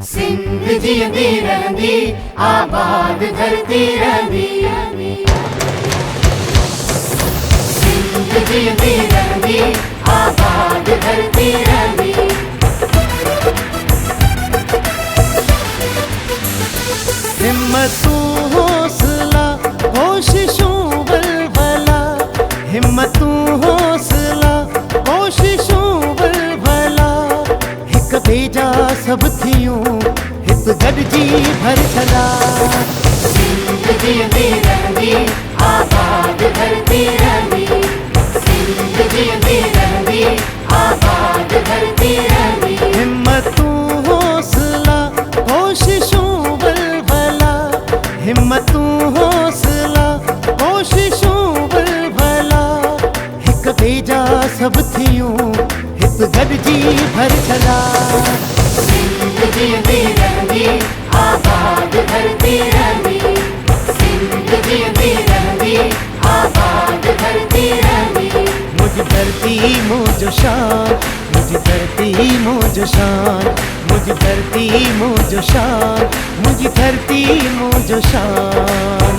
सिंध जीअंदी रहंदी, आबाद धरती रहंदी। सिंध जीअंदी रहंदी, आबाद धरती रहंदी। हिम्मतूं हौसला कोशिशूं वलवला, हिम्मतूं हौसला कोशिशूं वलवला, हिक ॿिए जा सभु थियूं हित गॾिजी भरछला। सिंध जीअंदी रहंदी, आबाद धरती रहंदी। सिंध जीअंदी रहंदी, आबाद धरती रहंदी। हिम्मतूं हौसला कोशिशूं वलवला, हिम्मतूं हौसला कोशिशूं वलवला, हिक ॿिए जा सभु थियूं हित गॾिजी भरछला। सिंध जीअंदी रहंदी, आबाद धरती रहंदी। सिंध जीअंदी रहंदी, आबाद धरती रहंदी। मुझी धरती मुझो शान, मुझी धरती मुझो शान, मुझी धरती मुझो शान, मुझी धरती मुझो शान।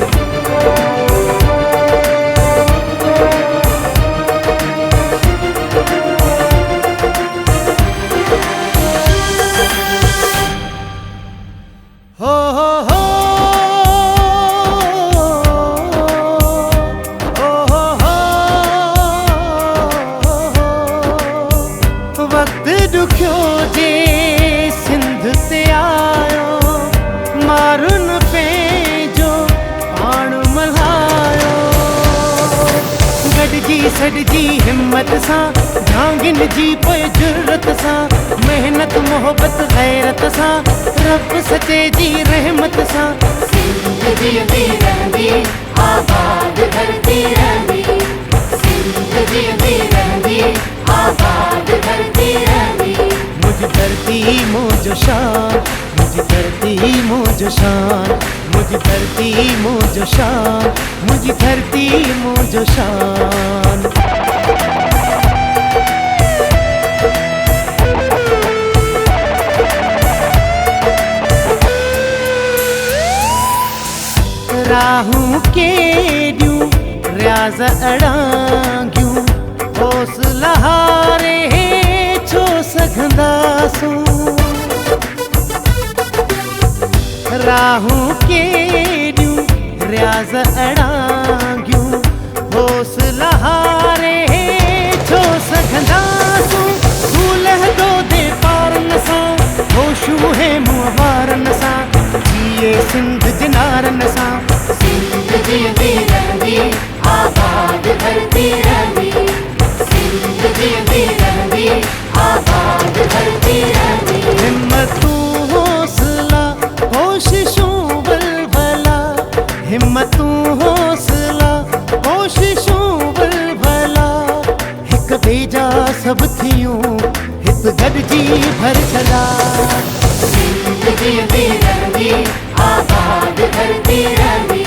हो हो हो वक्त दुखियो जे सिंध ते आयो, मारुन पंहिंजो पाण मल्हायो। गॾिजी सॾिजी हिम्मत सां, झांगिन जी पोइ जुर्रत सां, मेहनत मोहब्बत गैरत सां, रब सचे जी रहमत सां। सिंध जीअंदी रहंदी, आबाद धरती रहंदी। सिंध जीअंदी रहंदी, आबाद धरती रहंदी। मुझी धरती मुझो शान, मुझी धरती मुझो शान, मुझी धरती मुझो शान, मुझी धरती मुझो शान। राहूं केॾियूं रियाज़ अड़ांगियूं, हौसला हारे छो सघंदासूं। राहूं केॾियूं रियाज़ अड़ांगियूं, हौसला हारे छो सघंदासूं। तूं लहंदो दे पारनि सां, होशूं हे मुंहुं वारनि सां, जिए सिंध जिनारनि सां। सिंध जीअंदी रहंदी, आबाद धरती रहंदी। सिंध जीअंदी रहंदी, आबाद धरती रहंदी। हिम्मतूं हौसला कोशिशूं वलवला, हिम्मतूं हौसला कोशिशूं वलवला, हिक ॿिए जा सभु थियूं हित गॾिजी भरछला। सिंध जीअंदी रहंदी, आबाद धरती रहंदी।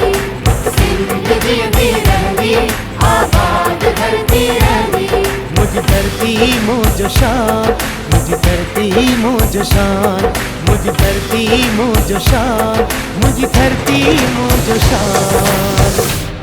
सिंध जीअंदी रहंदी, आबाद धरती रहंदी। मुझी धरती मुझो शान, मुझी धरती मुझो शान, मुझी धरती मुझो शान, मुझी धरती मुझो शान।